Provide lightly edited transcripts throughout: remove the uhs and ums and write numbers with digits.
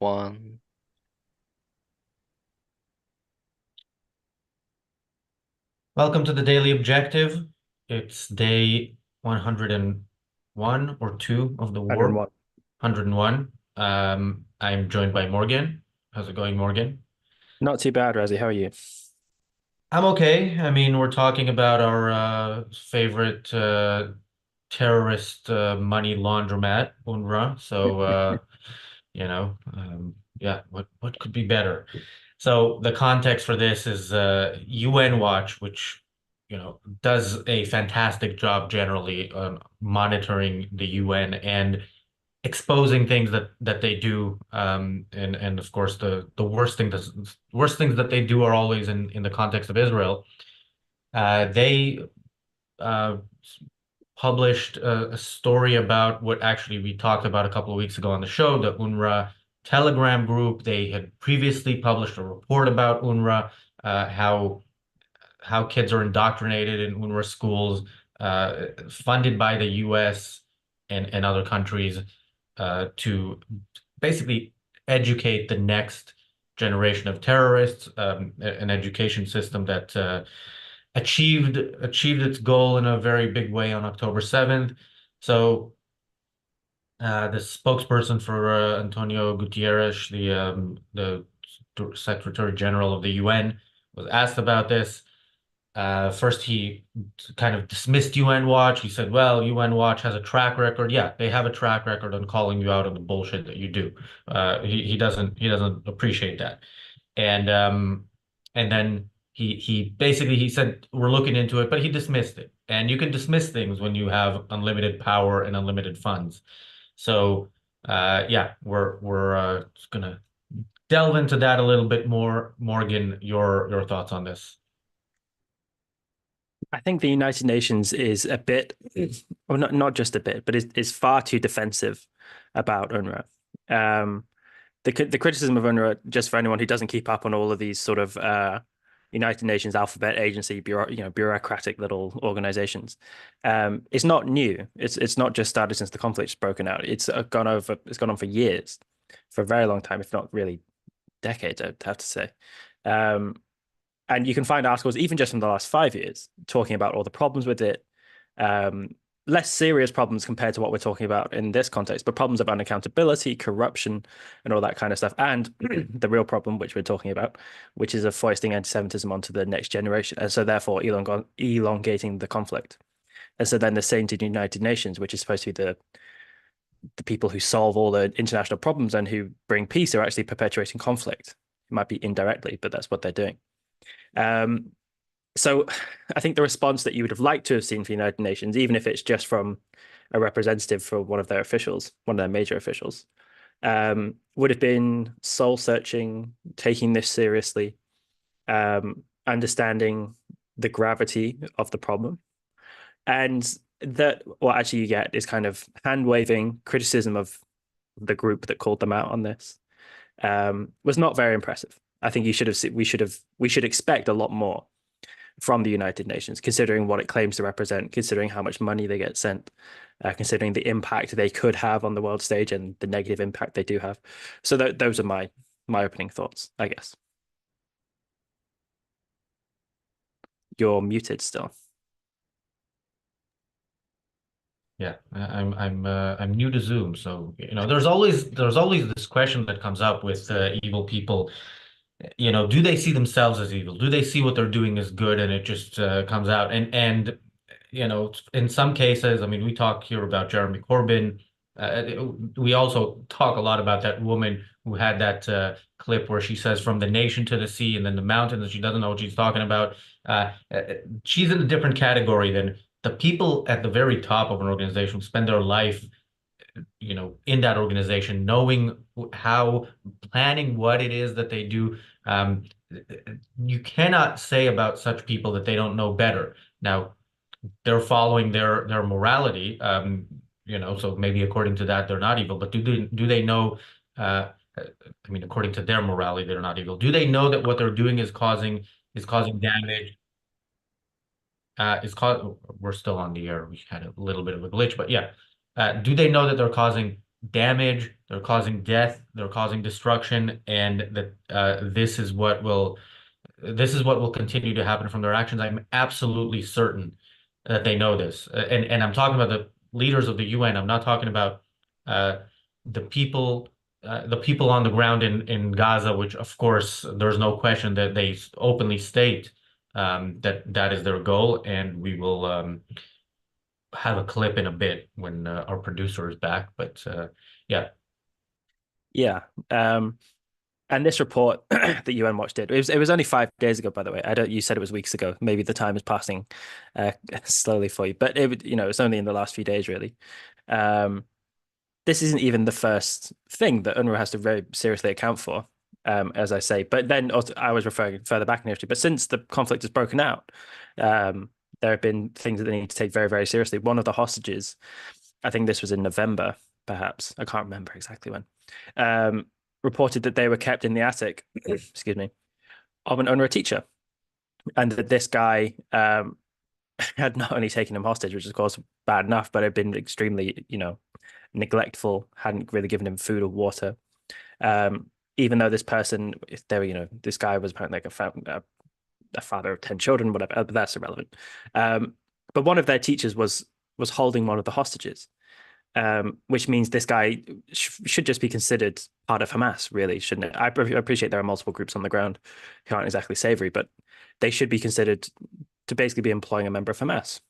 One. Welcome to the Daily Objective. It's day 101 or 2 of the war. 101. 101. I'm joined by Morgan. How's it going, Morgan? Not too bad, Razi. How are you? I'm okay. I mean, we're talking about our favorite terrorist money laundromat, UNRWA. So, yeah, what could be better? So the context for this is UN Watch, which does a fantastic job generally on monitoring the UN and exposing things that they do. And of course the worst things that they do are always in the context of Israel. They uh, published a story about what actually we talked about a couple of weeks ago on the show, the UNRWA Telegram group. They had previously published a report about UNRWA, how kids are indoctrinated in UNRWA schools, funded by the US and other countries, to basically educate the next generation of terrorists, an education system that achieved its goal in a very big way on October 7th. So the spokesperson for Antonio Guterres, the Secretary General of the UN, was asked about this. First, he kind of dismissed UN Watch. He said, well, UN Watch has a track record. Yeah, they have a track record on calling you out on the bullshit that you do. He doesn't appreciate that. And then he basically he said we're looking into it, but he dismissed it. And you can dismiss things when you have unlimited power and unlimited funds. So yeah, we're just gonna delve into that a little bit more. Morgan, your thoughts on this? I think the United Nations is a bit, or not just a bit, but is far too defensive about UNRWA. The criticism of UNRWA, just for anyone who doesn't keep up on all of these sort of United Nations alphabet agency bureaucratic little organizations, it's not new. It's not just started since the conflict's broken out. It's gone on for years, for a very long time, if not really decades, I'd have to say. And you can find articles, even just from the last 5 years, talking about all the problems with it. Less serious problems compared to what we're talking about in this context, but problems of unaccountability, corruption, and all that kind of stuff. And the real problem, which we're talking about, which is of foisting anti-Semitism onto the next generation. And so therefore elongating the conflict. And so then the same to the United Nations, which is supposed to be the people who solve all the international problems and who bring peace, are actually perpetuating conflict. It might be indirectly, but that's what they're doing. So I think the response that you would have liked to have seen from the United Nations, even if it's just from a representative for one of their officials, one of their major officials, would have been soul searching, taking this seriously, understanding the gravity of the problem. And that what actually you get is kind of hand waving criticism of the group that called them out on this, was not very impressive. I think we should expect a lot more from the United Nations, considering what it claims to represent, considering how much money they get sent, considering the impact they could have on the world stage and the negative impact they do have. So those are my opening thoughts, I guess. You're muted still. Yeah, I'm new to Zoom, so there's always this question that comes up with evil people. Do they see themselves as evil? Do they see what they're doing as good, and it just comes out? And in some cases, I mean, we talk here about Jeremy Corbyn. We also talk a lot about that woman who had that clip where she says, "From the nation to the sea, and then the mountains," and she doesn't know what she's talking about. She's in a different category than the people at the very top of an organization who spend their life in that organization, knowing how, planning what it is that they do. Um, you cannot say about such people that they don't know better. Now, they're following their morality, so maybe according to that, they're not evil, but do they know, I mean, according to their morality, they're not evil. Do they know that what they're doing is causing damage? We're still on the air. We had a little bit of a glitch, but yeah. Do they know that they're causing damage, they're causing death, they're causing destruction, and that this is what will continue to happen from their actions. I'm absolutely certain that they know this. And I'm talking about the leaders of the UN. I'm not talking about uh, the people the people on the ground in Gaza, which of course there's no question that they openly state that that is their goal, and we will have a clip in a bit when our producer is back. But yeah. Yeah. And this report that UN Watch did, it was only 5 days ago, by the way. I don't, you said it was weeks ago. Maybe the time is passing slowly for you, but it's only in the last few days, really. Um, this isn't even the first thing that UNRWA has to very seriously account for, as I say. But then also, I was referring further back in history. But since the conflict has broken out, there have been things that they need to take very, very seriously. One of the hostages, I think this was in November, perhaps. I can't remember exactly when. Reported that they were kept in the attic, excuse me, of an UNRWA teacher, and that this guy had not only taken him hostage, which is of course bad enough, but had been extremely, neglectful, hadn't really given him food or water. Even though this person, if they were, this guy was apparently like a father of 10 children, whatever, but that's irrelevant. But one of their teachers was holding one of the hostages. Which means this guy should just be considered part of Hamas, really, shouldn't it? I appreciate there are multiple groups on the ground who aren't exactly savory, but they should be considered to basically be employing a member of Hamas,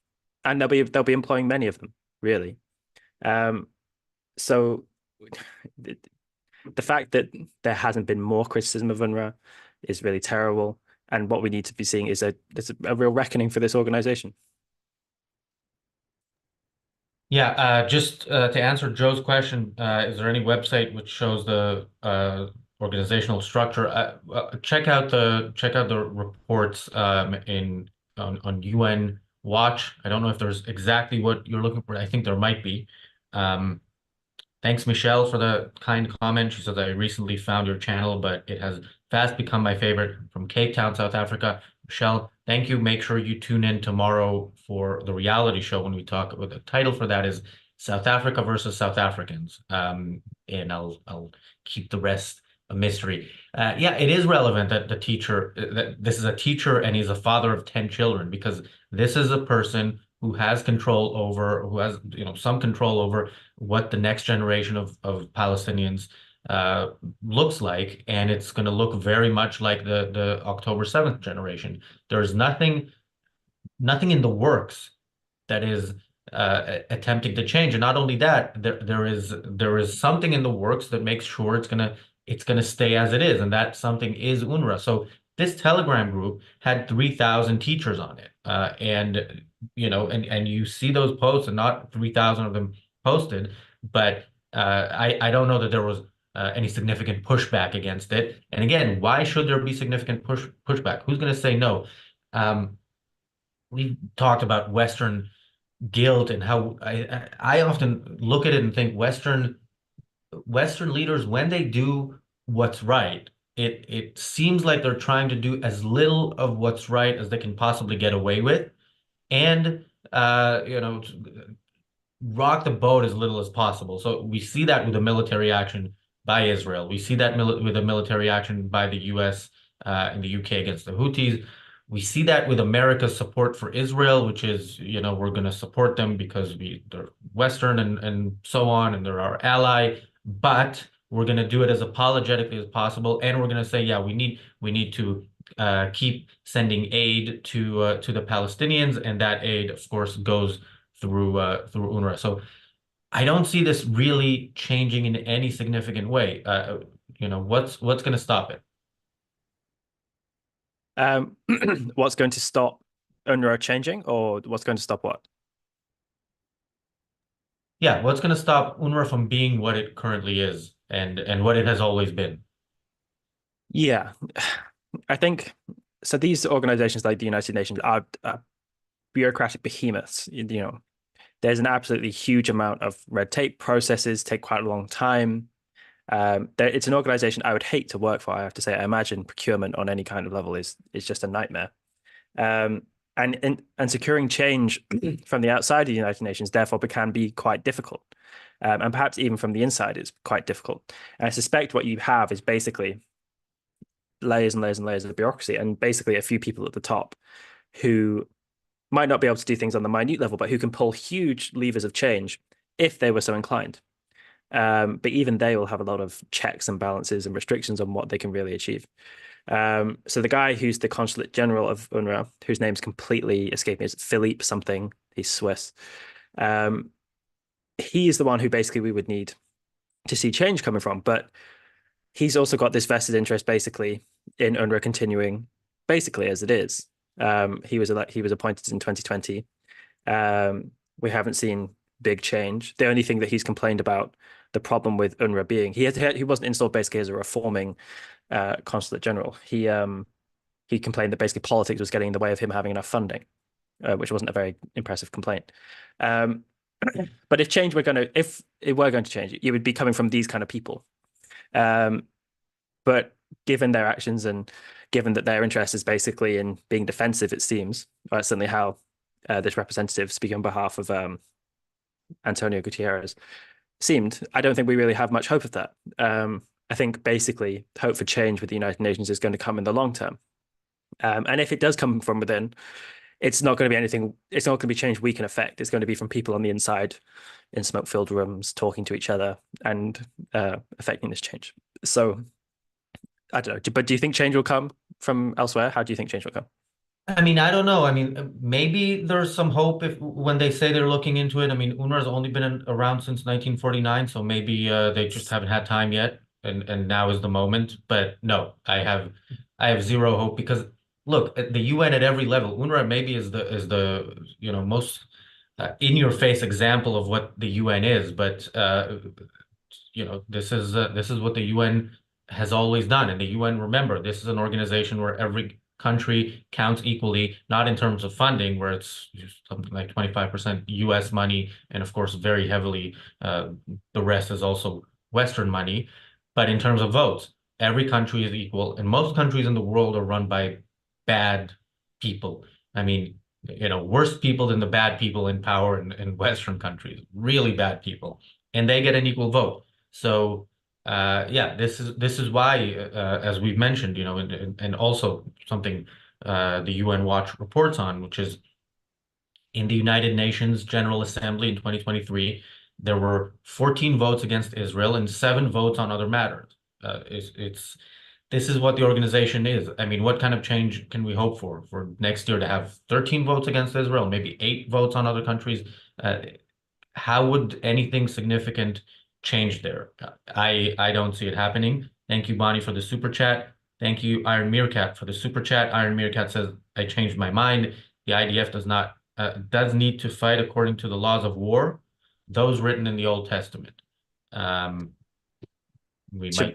and they'll be employing many of them, really. So the fact that there hasn't been more criticism of UNRWA is really terrible, and what we need to be seeing is a real reckoning for this organization. Yeah, just to answer Joe's question, is there any website which shows the organizational structure? Check out the reports in on UN Watch. I don't know if there's exactly what you're looking for. I think there might be. Um, Thanks, Michelle, for the kind comment. She says, I recently found your channel, but it has fast become my favorite from Cape Town, South Africa. Michelle, thank you. Make sure you tune in tomorrow for the reality show when we talk about the title for that is South Africa versus South Africans. And I'll keep the rest a mystery. Yeah, it is relevant that the teacher, that this is a teacher and he's a father of 10 children because this is a person who has control over, who has, some control over what the next generation of Palestinians looks like, and it's going to look very much like the October 7th generation. There's nothing in the works that is attempting to change, and not only that, there is something in the works that makes sure it's gonna stay as it is, and that something is UNRWA. So this Telegram group had 3,000 teachers on it, and and you see those posts, and not 3,000 of them posted, but I don't know that there was any significant pushback against it. And again, why should there be significant pushback? Who's going to say no? We've talked about Western guilt and how I often look at it and think Western leaders, when they do what's right, it seems like they're trying to do as little of what's right as they can possibly get away with, and rock the boat as little as possible. So we see that with the military action by Israel. We see that with the military action by the US and the UK against the Houthis. We see that with America's support for Israel, which is, we're going to support them because they're Western and so on, and they're our ally. But we're going to do it as apologetically as possible, and we're going to say, yeah, we need to keep sending aid to the Palestinians, and that aid, of course, goes through UNRWA. So I don't see this really changing in any significant way. What's going to stop it? What's going to stop UNRWA changing, or what's going to stop what? Yeah, what's going to stop UNRWA from being what it currently is and what it has always been? Yeah, I think so. These organizations like the United Nations are bureaucratic behemoths. There's an absolutely huge amount of red tape. Processes take quite a long time. It's an organization I would hate to work for. I have to say, I imagine procurement on any kind of level is just a nightmare. And securing change from the outside of the United Nations therefore can be quite difficult. And perhaps even from the inside, it's quite difficult. And I suspect what you have is basically layers and layers and layers of bureaucracy, and basically a few people at the top who might not be able to do things on the minute level, but who can pull huge levers of change if they were so inclined. But even they will have a lot of checks and balances and restrictions on what they can really achieve. So the guy who's the consulate general of UNRWA, whose name's completely escaped me, is Philippe something. He's Swiss. He is the one who basically we would need to see change coming from. But he's also got this vested interest basically in UNRWA continuing basically as it is. He was appointed in 2020. We haven't seen big change. The only thing that he's complained about, the problem with UNRWA being he wasn't installed basically as a reforming consulate general. He complained that basically politics was getting in the way of him having enough funding, which wasn't a very impressive complaint. But if it were going to change, it would be coming from these kind of people. But given their actions and given that their interest is basically in being defensive, it seems, or that's certainly how this representative speaking on behalf of Antonio Gutierrez seemed, I don't think we really have much hope of that. I think basically hope for change with the United Nations is going to come in the long term. And if it does come from within, it's not going to be change we can affect. It's going to be from people on the inside in smoke-filled rooms, talking to each other and affecting this change. So I don't know, but do you think change will come from elsewhere? How do you think change will come? I mean, I don't know. I mean, maybe there's some hope when they say they're looking into it. I mean, UNRWA's only been around since 1949, so maybe they just haven't had time yet, and now is the moment. But no, I have zero hope because look, at the UN at every level, UNRWA maybe is the most in your face example of what the UN is, but this is what the UN has always done, and the UN, remember, this is an organization where every country counts equally, not in terms of funding, where it's just something like 25% US money, and of course, very heavily, the rest is also Western money, but in terms of votes, every country is equal, and most countries in the world are run by bad people. I mean, worse people than the bad people in power in Western countries, really bad people, and they get an equal vote. So this is why, as we've mentioned, and also something the UN Watch reports on, which is in the United Nations General Assembly in 2023, there were 14 votes against Israel and 7 votes on other matters. This is what the organization is. I mean, what kind of change can we hope for next year to have 13 votes against Israel, maybe 8 votes on other countries? How would anything significant change there? I don't see it happening. Thank you, Bonnie, for the super chat. Thank you, Iron Meerkat, for the super chat. Iron Meerkat says, I changed my mind. The IDF does need to fight according to the laws of war, those written in the Old Testament.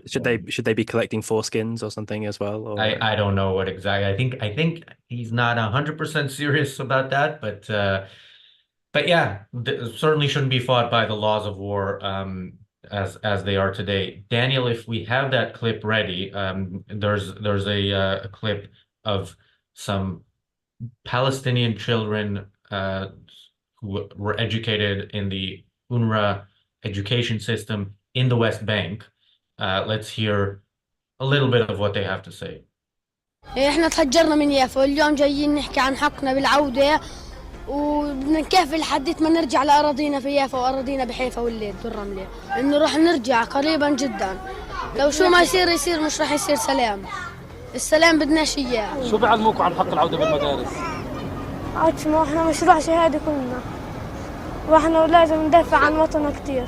Should they be collecting foreskins or something as well? Or... I don't know what exactly. I think he's not 100% serious about that, but yeah, certainly shouldn't be fought by the laws of war as they are today. Daniel, if we have that clip ready, there's a clip of some Palestinian children who were educated in the UNRWA education system in the West Bank. Let's hear a little bit of what they have to say. احنا تهجرنا من يافا واليوم جايين نحكي عن حقنا بالعودة وبدنا نكافح لحد ما نرجع لأراضينا في يافا وأراضينا بحيفا والليل والرملة إنه راح نرجع قريبا جدا لو شو ما يصير مش راح يصير سلام السلام بدناش إياه. شو بيعلموكم عن حق العودة بالمدارس؟ ما احنا مشروع شهادة كلنا واحنا لازم ندافع عن وطننا كتير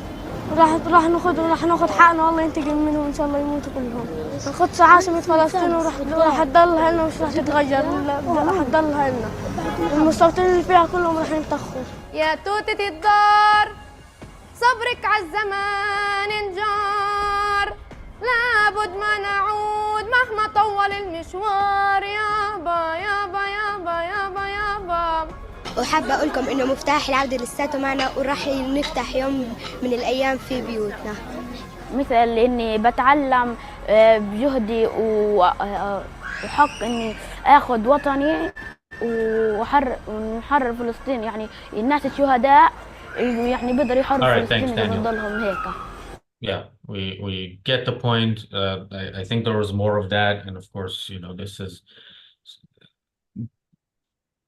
راح ناخذ حقنا والله ينتقم منهم ان شاء الله يموتوا كلهم. ناخذ عاصمة فلسطين وراح تضلها لنا مش راح تتغير راح تضلها لنا. المستوطنين اللي فيها كلهم راح ينطخوا. يا توتة الدار صبرك عالزمان انجار لابد ما نعود مهما طول المشوار يابا يابا يابا يابا يابا. وحابة أقول لكم إنه مفتاح العودة لساته معنا وراح نفتح يوم من الأيام في بيوتنا. مثل إني بتعلم بجهدي وحق إني آخذ وطني ونحرر فلسطين، يعني الناس الشهداء يعني بيقدر يحارب All right, thanks, فلسطين إذا Daniel. بضلهم هيك. Yeah, we get the point. I think there was more of that, and of course,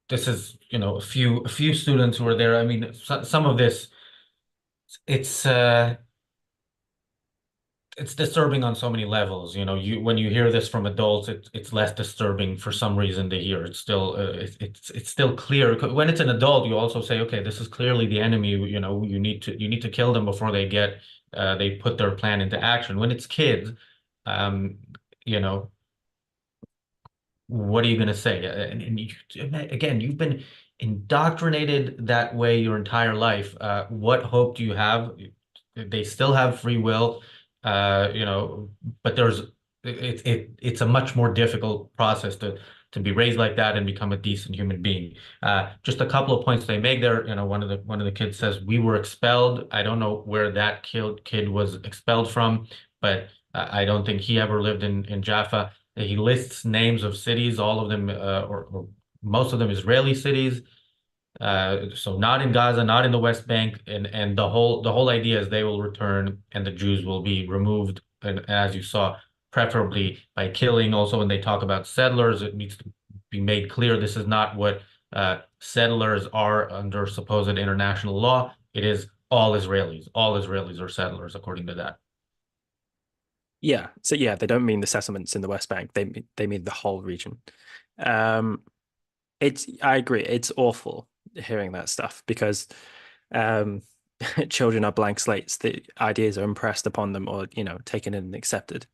this is a few students who were there. I mean, some of this, it's disturbing on so many levels. When you hear this from adults, it's less disturbing for some reason to hear. It's still it's still clear. When it's an adult, you also say, okay, this is clearly the enemy. You need to kill them before they put their plan into action. When it's kids, um, you know, what are you going to say? Again, you've been indoctrinated that way your entire life. What hope do you have? They still have free will, but it's a much more difficult process to be raised like that and become a decent human being. Just a couple of points they make there. One of the kids says we were expelled. I don't know where that kid was expelled from, but I don't think he ever lived in Jaffa. He lists names of cities, all of them, or most of them Israeli cities. So not in Gaza, not in the West Bank, and the whole idea is they will return and the Jews will be removed. And as you saw, preferably by killing. Also, when they talk about settlers, it needs to be made clear this is not what settlers are under supposed international law. It is all Israelis. All Israelis are settlers according to that. Yeah. So yeah, they don't mean the settlements in the West Bank. They mean the whole region. I agree. It's awful hearing that stuff because children are blank slates. The ideas are impressed upon them or taken in and accepted.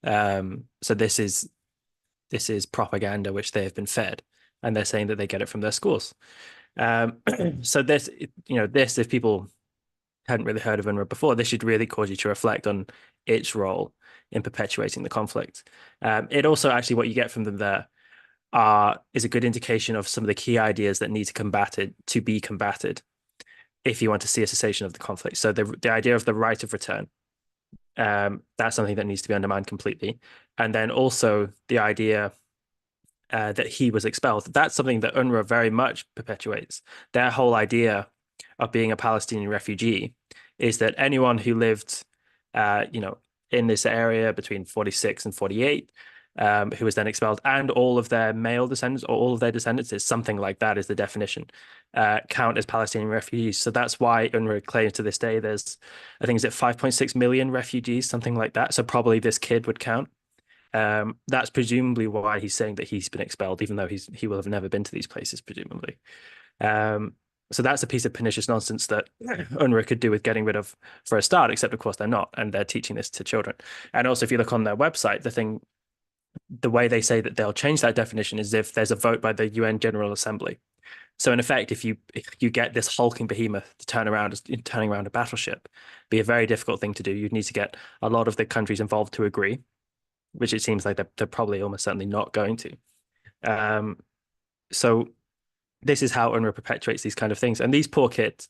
So this is propaganda which they have been fed, and they're saying that they get it from their schools. So this if people hadn't really heard of UNRWA before, this should really cause you to reflect on its role in perpetuating the conflict. It also actually what you get from them there is a good indication of some of the key ideas that need to be combated if you want to see a cessation of the conflict. So the idea of the right of return, that's something that needs to be undermined completely. And then also the idea that he was expelled. That's something that UNRWA very much perpetuates. Their whole idea of being a Palestinian refugee is that anyone who lived, in this area between 46 and 48, who was then expelled, and all of their male descendants or all of their descendants, is something like that is the definition, count as Palestinian refugees. So that's why UNRWA claims to this day there's, I think, is it 5.6 million refugees, something like that. So probably this kid would count. That's presumably why he's saying that he's been expelled, even though he will have never been to these places, presumably. So that's a piece of pernicious nonsense that UNRWA could do with getting rid of for a start, except of course they're not, and they're teaching this to children. And also if you look on their website, the way they say that they'll change that definition is if there's a vote by the UN General Assembly. So in effect, if you get this hulking behemoth to turning around a battleship, be a very difficult thing to do. You'd need to get a lot of the countries involved to agree, which it seems like they're probably almost certainly not going to. So this is how UNRWA perpetuates these kind of things. And these poor kids,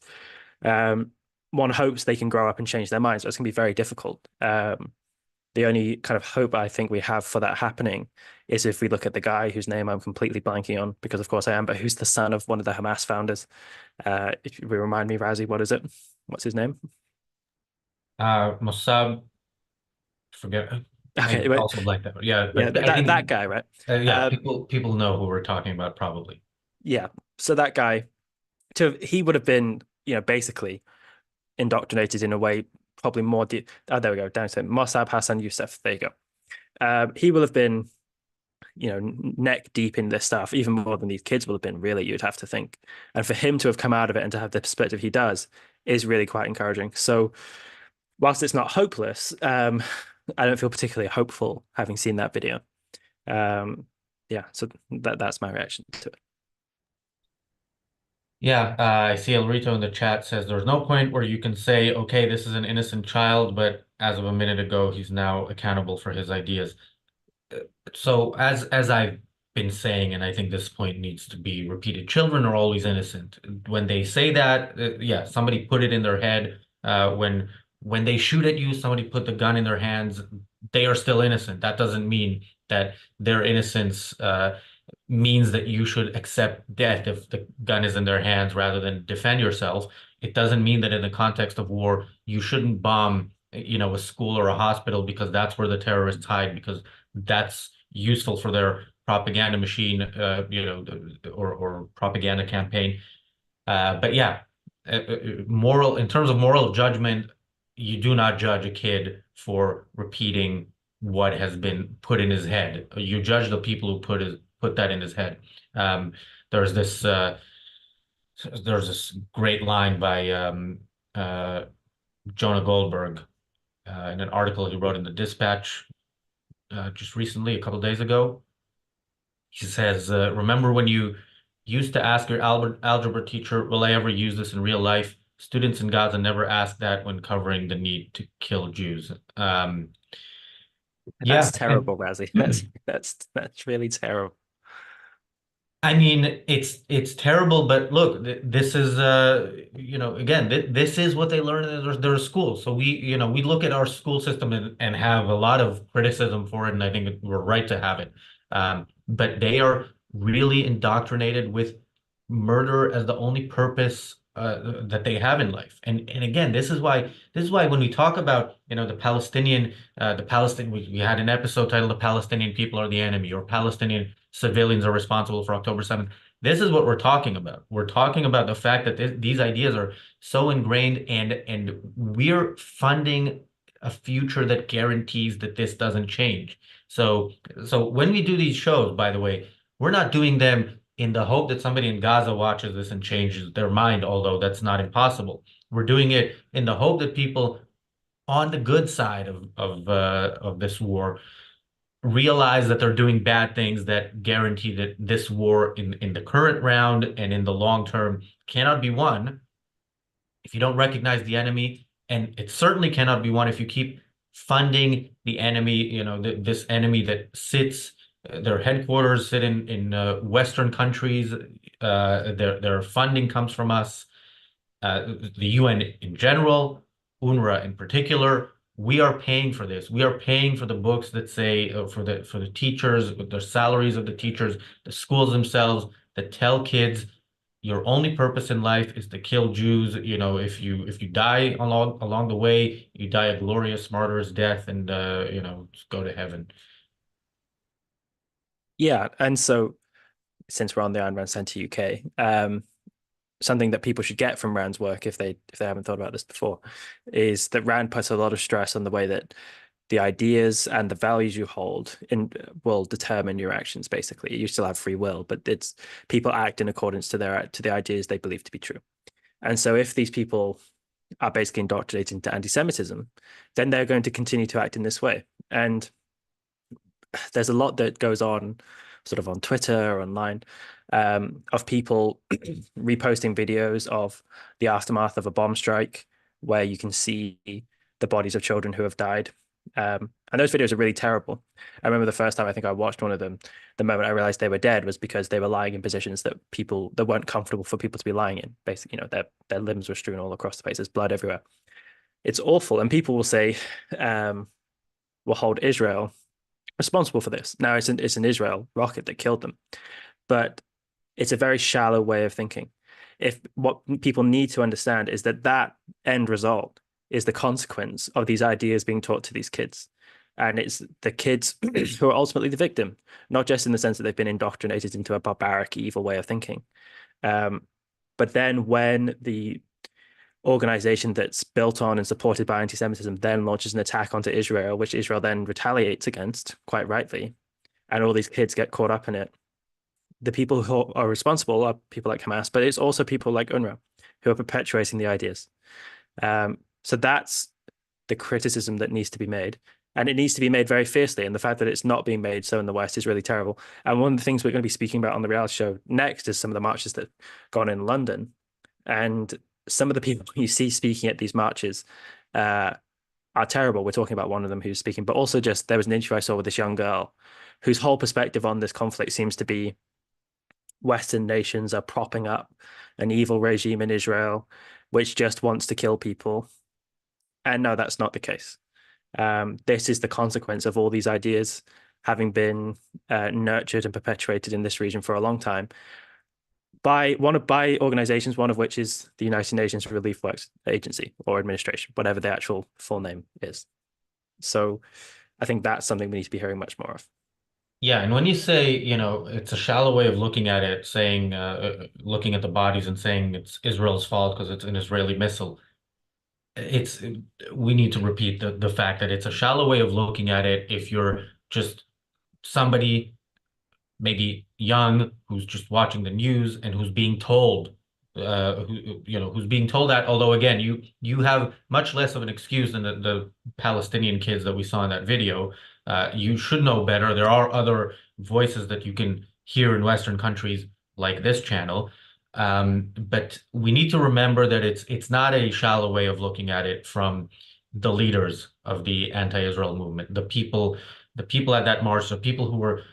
one hopes they can grow up and change their minds, but it's going to be very difficult. The only kind of hope I think we have for that happening is if we look at the guy whose name I'm completely blanking on, because of course I am, but who's the son of one of the Hamas founders. If you remind me, Razi, what is it? What's his name? Mossab, forget. Okay, I also like that. Yeah, but yeah, that guy, right? Yeah, people know who we're talking about, probably. Yeah, so that guy, he would have been, basically indoctrinated in a way probably more deep. Oh, there we go. Down to Mossab Hassan Youssef. There you go. He will have been, neck deep in this stuff, even more than these kids will have been, really, you'd have to think. And for him to have come out of it and to have the perspective he does is really quite encouraging. So whilst it's not hopeless, I don't feel particularly hopeful having seen that video. So that's my reaction to it. Yeah, I see El Rito in the chat says there's no point where you can say, okay, this is an innocent child, but as of a minute ago, he's now accountable for his ideas. So as I've been saying, and I think this point needs to be repeated, children are always innocent. When they say that, yeah, somebody put it in their head. When they shoot at you, somebody put the gun in their hands, they are still innocent. That doesn't mean that their innocence means that you should accept death if the gun is in their hands rather than defend yourself. It doesn't mean that in the context of war, you shouldn't bomb, a school or a hospital because that's where the terrorists hide, because that's useful for their propaganda machine, or propaganda campaign. But yeah, in terms of moral judgment, you do not judge a kid for repeating what has been put in his head. You judge the people who put that in his head. Um, there's this great line by Jonah Goldberg in an article he wrote in the Dispatch just recently, a couple days ago. He says, remember when you used to ask your algebra teacher, will I ever use this in real life? Students in Gaza never ask that when covering the need to kill Jews. That's terrible, Razi. That's really terrible. I mean, it's terrible, but look, this is again, this is what they learn in their school. So we look at our school system and have a lot of criticism for it, and I think we're right to have it. But they are really indoctrinated with murder as the only purpose that they have in life. And again, this is why when we talk about the Palestinian we had an episode titled "The Palestinian People Are the Enemy" or Palestinian civilians are responsible for October 7th. This is what we're talking about. We're talking about the fact that these ideas are so ingrained, and we're funding a future that guarantees that this doesn't change. So when we do these shows, by the way, we're not doing them in the hope that somebody in Gaza watches this and changes their mind, although that's not impossible. We're doing it in the hope that people on the good side of this war realize that they're doing bad things that guarantee that this war in the current round and in the long term cannot be won if you don't recognize the enemy, and it certainly cannot be won if you keep funding the enemy, this enemy that sits, their headquarters sit in Western countries. Their funding comes from us, the UN in general, UNRWA in particular. We are paying for this. We are paying for the books that say for the teachers, with the salaries of the teachers, the schools themselves that tell kids your only purpose in life is to kill Jews. If you die along the way, you die a glorious martyr's death, and just go to heaven. Yeah, and so since we're on the Ayn Rand Centre UK, something that people should get from Rand's work, if they haven't thought about this before, is that Rand puts a lot of stress on the way that the ideas and the values you hold will determine your actions. Basically, you still have free will, but it's people act in accordance to the ideas they believe to be true. And so, if these people are basically indoctrinated into anti-Semitism, then they're going to continue to act in this way. And there's a lot that goes on sort of on Twitter or online of people reposting videos of the aftermath of a bomb strike where you can see the bodies of children who have died. And those videos are really terrible. I remember the first time I think I watched one of them, the moment I realized they were dead was because they were lying in positions that weren't comfortable for people to be lying in. Basically, their limbs were strewn all across the place. There's blood everywhere. It's awful. And people will say, will hold Israel responsible for this. Now it's an Israel rocket that killed them, but it's a very shallow way of thinking. If what people need to understand is that end result is the consequence of these ideas being taught to these kids, and it's the kids who are ultimately the victim, not just in the sense that they've been indoctrinated into a barbaric, evil way of thinking, but then when the organization that's built on and supported by anti-Semitism then launches an attack onto Israel, which Israel then retaliates against, quite rightly, and all these kids get caught up in it. The people who are responsible are people like Hamas, but it's also people like UNRWA who are perpetuating the ideas. So that's the criticism that needs to be made, and it needs to be made very fiercely. And the fact that it's not being made so in the West is really terrible. And one of the things we're going to be speaking about on the reality show next is some of the marches that have gone in London, and some of the people you see speaking at these marches are terrible. We're talking about one of them who's speaking, but also just there was an interview I saw with this young girl whose whole perspective on this conflict seems to be Western nations are propping up an evil regime in Israel, which just wants to kill people. And no, that's not the case. This is the consequence of all these ideas having been nurtured and perpetuated in this region for a long time. by organizations, one of which is the United Nations Relief Works Agency or Administration, whatever the actual full name is. So I think that's something we need to be hearing much more of. Yeah, and when you say, it's a shallow way of looking at it, saying, looking at the bodies and saying it's Israel's fault because it's an Israeli missile, we need to repeat the fact that it's a shallow way of looking at it if you're just somebody maybe young who's just watching the news and who's being told who's being told that, although again you have much less of an excuse than the Palestinian kids that we saw in that video. You should know better. There are other voices that you can hear in Western countries like this channel. But we need to remember that it's not a shallow way of looking at it from the leaders of the anti-Israel movement, the people at that march, the people who were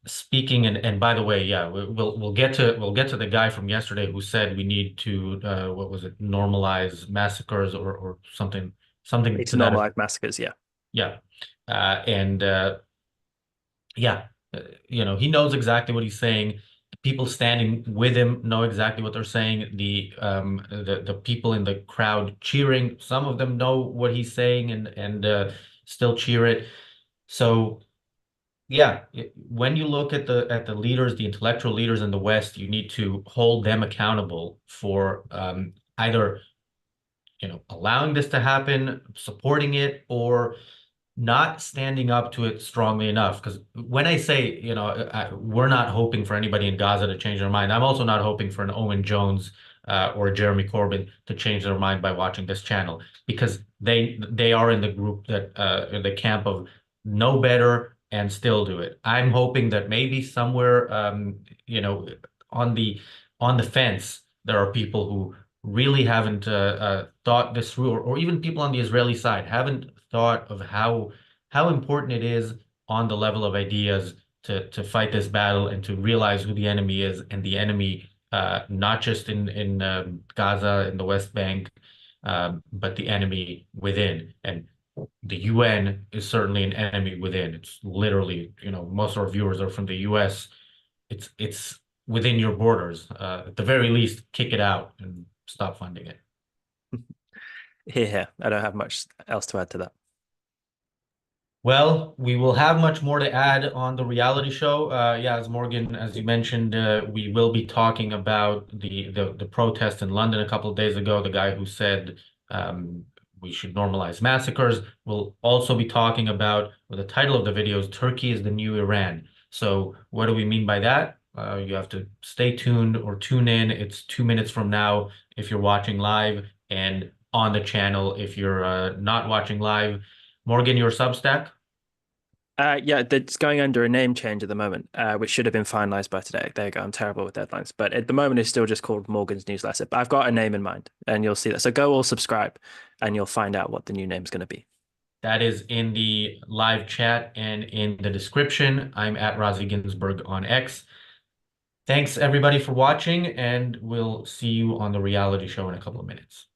speaking. And by the way, yeah, we'll get to the guy from yesterday who said we need to what was it, normalize massacres or something to normalize massacres. Yeah. Yeah. He knows exactly what he's saying. The people standing with him know exactly what they're saying. The people in the crowd cheering, some of them know what he's saying and still cheer it. So yeah, when you look at the leaders, the intellectual leaders in the West, you need to hold them accountable for either allowing this to happen, supporting it, or not standing up to it strongly enough. Because when I say, we're not hoping for anybody in Gaza to change their mind, I'm also not hoping for an Owen Jones or Jeremy Corbyn to change their mind by watching this channel, because they are in the group that in the camp of know better and still do it. I'm hoping that maybe somewhere, on the fence, there are people who really haven't thought this through, or even people on the Israeli side haven't thought of how important it is on the level of ideas to fight this battle and to realize who the enemy is, and the enemy not just in Gaza, in the West Bank, but the enemy within. And the UN is certainly an enemy within. It's literally, most of our viewers are from the US. It's within your borders. At the very least, kick it out and stop funding it. Yeah, I don't have much else to add to that. Well, we will have much more to add on the reality show. Yeah, as Morgan, as you mentioned, we will be talking about the protest in London a couple of days ago. The guy who said we should normalize massacres. We'll also be talking about, well, the title of the video is Turkey is the New Iran. So what do we mean by that? You have to stay tuned or tune in. It's 2 minutes from now if you're watching live, and on the channel if you're not watching live. Morgan, your Substack? Yeah, it's going under a name change at the moment, which should have been finalized by today. There you go. I'm terrible with deadlines, but at the moment it's still just called Morgan's Newsletter. But I've got a name in mind, and you'll see that. So go all subscribe, and you'll find out what the new name is going to be. That is in the live chat and in the description. I'm at Razi Ginzberg on X. Thanks everybody for watching, and we'll see you on the reality show in a couple of minutes.